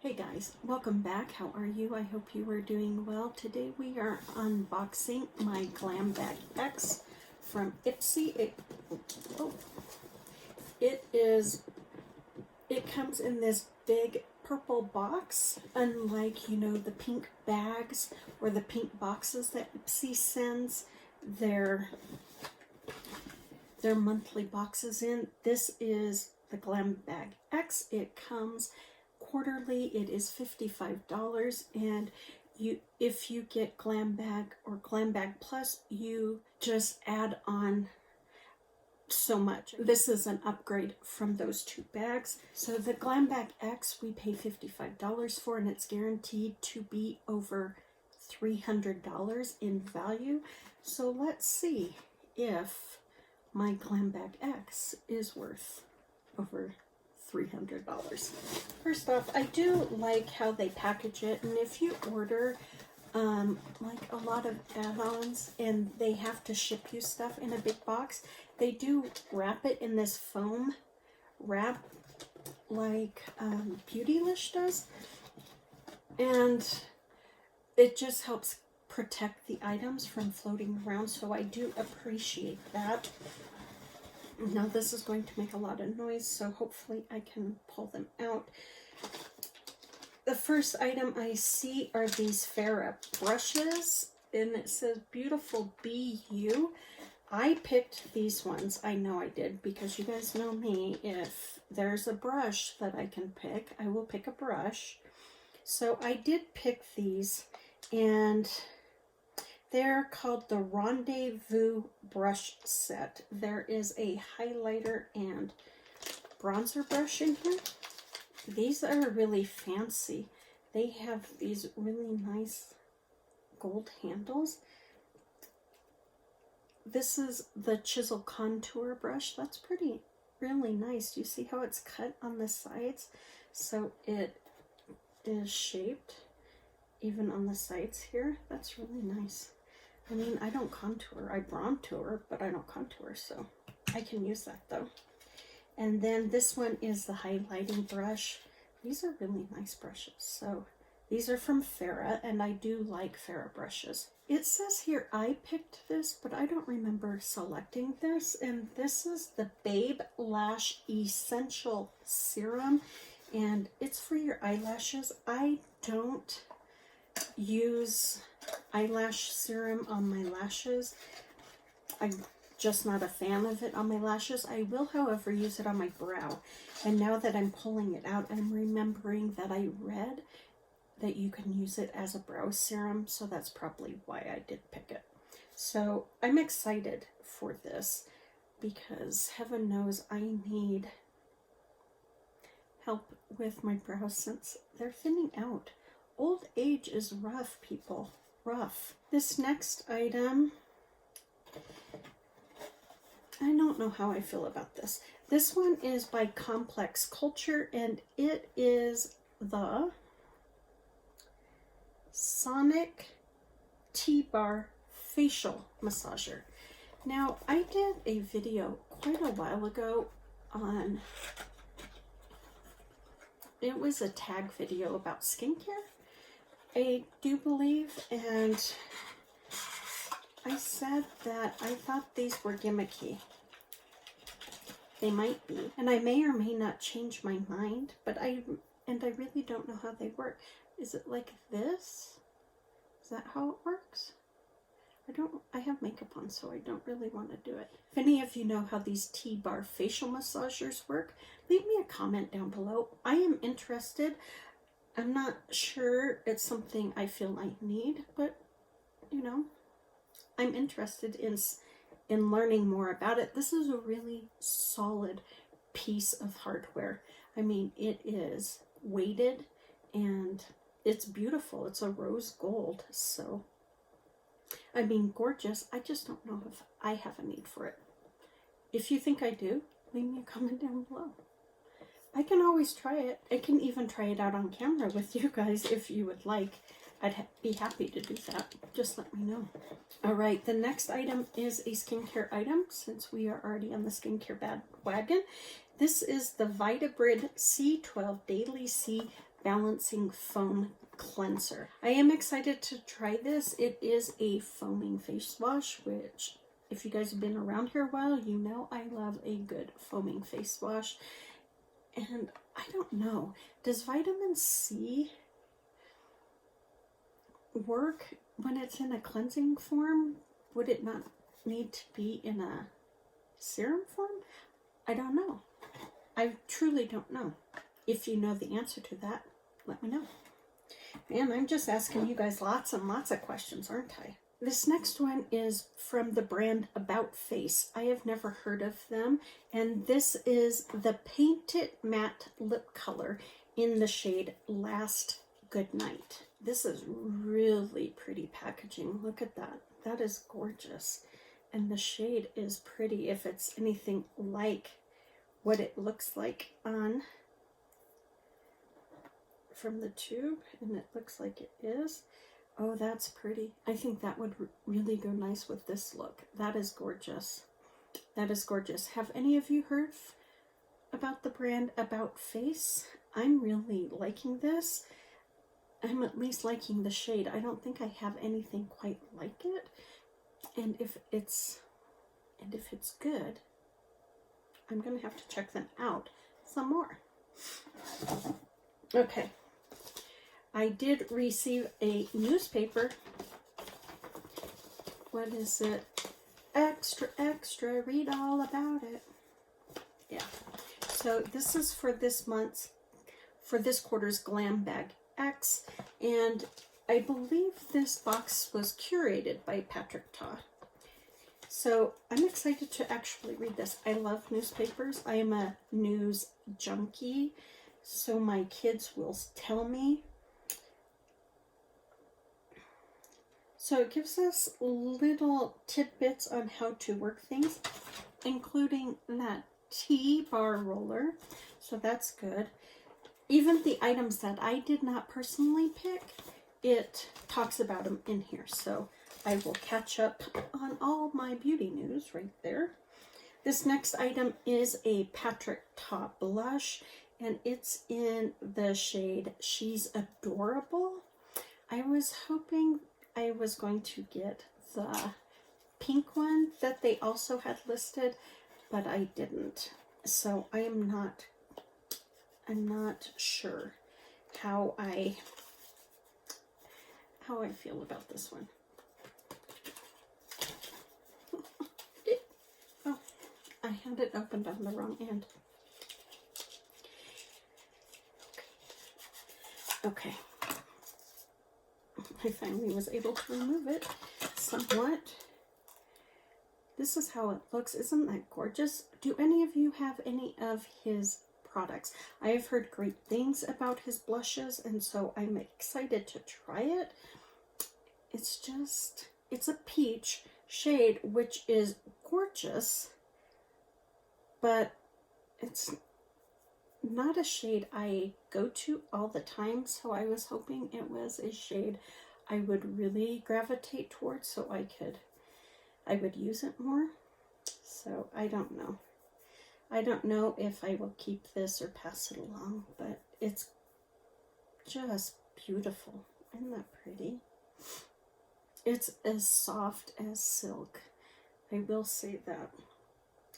Hey guys, welcome back. How are you? I hope you are doing well. Today we are unboxing my Glam Bag X from IPSY. It comes in this big purple box, unlike, you know, the pink bags or the pink boxes that IPSY sends their monthly boxes in. This is the Glam Bag X. It comes quarterly. It is $55, and if you get Glam Bag or Glam Bag Plus, you just add on so much. This is an upgrade from those two bags. So the Glam Bag X we pay $55 for, and it's guaranteed to be over $300 in value. So let's see if my Glam Bag X is worth over $300. First off, I do like how they package it, and if you order like a lot of add-ons and they have to ship you stuff in a big box, they do wrap it in this foam wrap like Beautylish does, and it just helps protect the items from floating around, so I do appreciate that. Now this is going to make a lot of noise, so hopefully I can pull them out. The first item I see are these Pharah brushes, and it says Beautiful Be You. I picked these ones. I know I did, because you guys know me. If there's a brush that I can pick, I will pick a brush. So I did pick these, and they're called the Rendezvous Brush Set. There is a highlighter and bronzer brush in here. These are really fancy. They have these really nice gold handles. This is the Chisel contour brush. That's really nice. Do you see how it's cut on the sides? So it is shaped even on the sides here. That's really nice. I mean, I don't contour. I bronzer, but I don't contour, so I can use that though. And then this one is the highlighting brush. These are really nice brushes. So these are from Pharah, and I do like Pharah brushes. It says here I picked this, but I don't remember selecting this. And this is the Babe Lash Essential Serum, and it's for your eyelashes. I don't use eyelash serum on my lashes. I'm just not a fan of it on my lashes. I will, however, use it on my brow. And now that I'm pulling it out, I'm remembering that I read that you can use it as a brow serum, so that's probably why I did pick it. So I'm excited for this, because heaven knows I need help with my brows since they're thinning out. Old age is rough, people. Rough. This next item, I don't know how I feel about this. This one is by Complex Culture, and it is the Sonic T-Bar Facial Massager. Now, I did a video quite a while ago on, it was a tag video about skincare, I do believe, and I said that I thought these were gimmicky. They might be, and I may or may not change my mind, but I really don't know how they work. Is it like this? Is that how it works? I have makeup on, so I don't really want to do it. If any of you know how these T-Bar facial massagers work, leave me a comment down below. I am interested. I'm not sure it's something I feel I need, but, you know, I'm interested in learning more about it. This is a really solid piece of hardware. I mean, it is weighted and it's beautiful. It's a rose gold, so, I mean, gorgeous. I just don't know if I have a need for it. If you think I do, leave me a comment down below. I can always try it. I can even try it out on camera with you guys if you would like. I'd be happy to do that. Just let me know. Alright, the next item is a skincare item, since we are already on the skincare wagon. This is the Vitabrid C12 Daily C Balancing Foam Cleanser. I am excited to try this. It is a foaming face wash, which if you guys have been around here a while, you know I love a good foaming face wash. And I don't know, does vitamin C work when it's in a cleansing form? Would it not need to be in a serum form? I don't know. I truly don't know. If you know the answer to that, let me know. Man, I'm just asking you guys lots and lots of questions, aren't I? This next one is from the brand About Face. I have never heard of them, and this is the Painted Matte Lip Color in the shade Last Goodnight. This is really pretty packaging. Look at that. That is gorgeous. And the shade is pretty if it's anything like what it looks like on from the tube, and it looks like it is. Oh, that's pretty. I think that would really go nice with this look. That is gorgeous. That is gorgeous. Have any of you heard about the brand About Face? I'm really liking this. I'm at least liking the shade. I don't think I have anything quite like it. And if it's good, I'm gonna have to check them out some more. Okay. I did receive a newspaper. What is it? Extra, extra, read all about it. Yeah. So this is for this quarter's Glam Bag X. And I believe this box was curated by Patrick Ta. So I'm excited to actually read this. I love newspapers. I am a news junkie. So my kids will tell me. So it gives us little tidbits on how to work things, including that T-bar roller. So that's good. Even the items that I did not personally pick, it talks about them in here. So I will catch up on all my beauty news right there. This next item is a Patrick Ta blush, and it's in the shade She's Adorable. I was hoping I was going to get the pink one that they also had listed, but I didn't. So I'm not sure how I feel about this one. Oh, I had it opened on the wrong end. Okay. I finally was able to remove it somewhat. This is how it looks. Isn't that gorgeous? Do any of you have any of his products? I have heard great things about his blushes, and so I'm excited to try it. It's a peach shade, which is gorgeous, but it's not a shade I go to all the time, so I was hoping it was a shade I would really gravitate towards so I would use it more. So I don't know. I don't know if I will keep this or pass it along, but it's just beautiful. Isn't that pretty? It's as soft as silk. I will say that.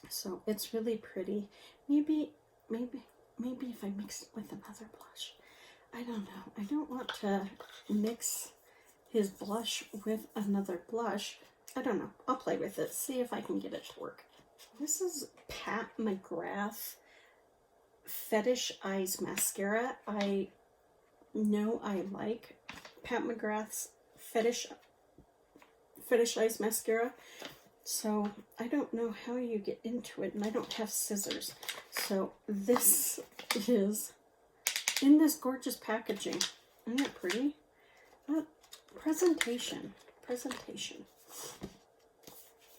So it's really pretty. Maybe if I mix it with another blush. I don't know. I don't want to mix his blush with another blush. I don't know. I'll play with it. See if I can get it to work. This is Pat McGrath Fetish Eyes Mascara. I know I like Pat McGrath's Fetish Eyes Mascara. So I don't know how you get into it, and I don't have scissors. So this is in this gorgeous packaging. Isn't that pretty? Presentation.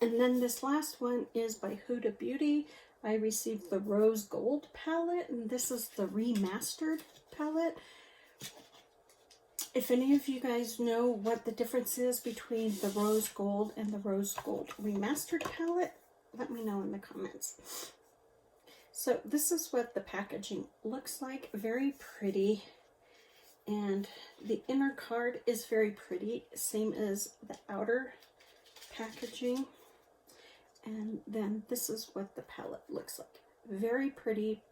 And then this last one is by Huda Beauty. I received the Rose Gold palette, and this is the remastered palette. If any of you guys know what the difference is between the Rose Gold and the Rose Gold remastered palette, let me know in the comments. So this is what the packaging looks like. Very pretty. And the inner card is very pretty, same as the outer packaging. And then this is what the palette looks like. Very pretty,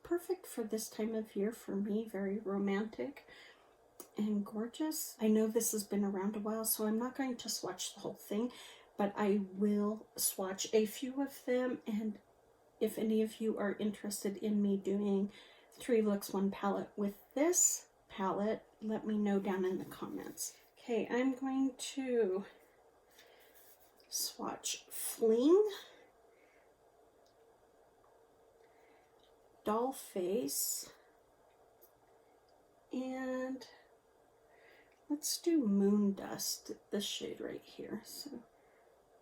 perfect for this time of year for me, very romantic and gorgeous. I know this has been around a while, so I'm not going to swatch the whole thing, but I will swatch a few of them, and if any of you are interested in me doing 3 looks, 1 palette with this palette, let me know down in the comments. Okay, I'm going to swatch Fling, Doll Face, and let's do Moon Dust, this shade right here. So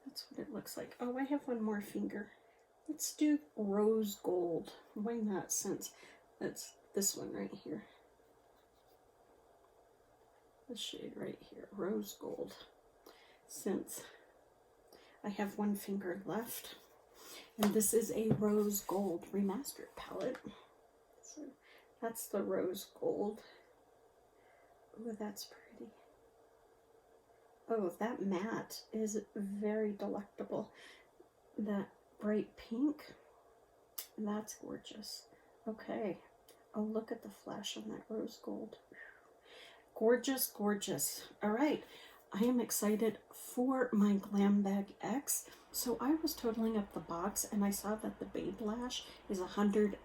that's what it looks like. Oh, I have one more finger. Let's do Rose Gold. Why not, since that's this one right here. This shade right here, Rose Gold. Since I have one finger left. And this is a Rose Gold Remastered palette. So that's the Rose Gold. Oh, that's pretty. Oh, that matte is very delectable. That bright pink, that's gorgeous. Okay. Oh, look at the flash on that Rose Gold. Gorgeous, gorgeous. All right. I am excited for my Glambagx X. So I was totaling up the box and I saw that the Babe Lash is $120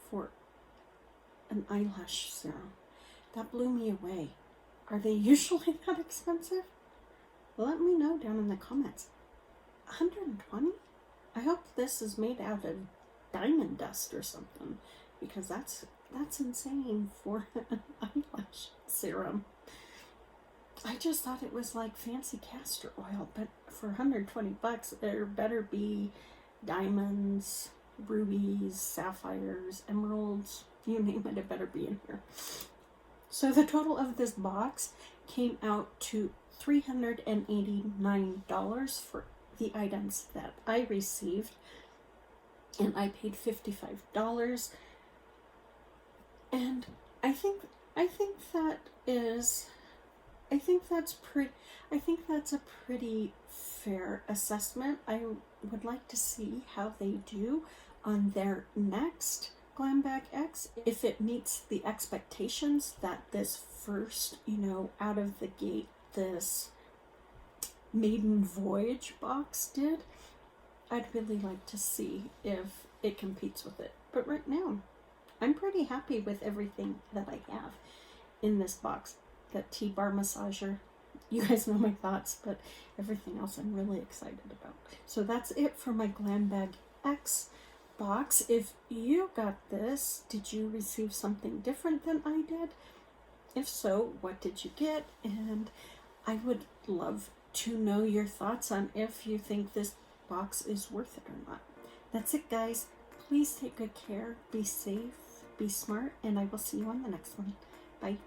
for an eyelash serum. That blew me away. Are they usually that expensive? Let me know down in the comments. 120? I hope this is made out of diamond dust or something, because that's insane for an eyelash serum. I just thought it was like fancy castor oil, but for 120 bucks, there better be diamonds, rubies, sapphires, emeralds, you name it, it better be in here. So the total of this box came out to $389 for the items that I received, and I paid $55. And I think that's a pretty fair assessment. I would like to see how they do on their next Glambagx X, if it meets the expectations that this first, out of the gate, this maiden voyage box did. I'd really like to see if it competes with it. But right now, I'm pretty happy with everything that I have in this box. That T-bar massager, you guys know my thoughts, but everything else I'm really excited about. So that's it for my Glambagx X box. If you got this, did you receive something different than I did? If so, what did you get? And I would love to know your thoughts on if you think this box is worth it or not. That's it, guys. Please take good care, be safe, be smart, and I will see you on the next one. Bye.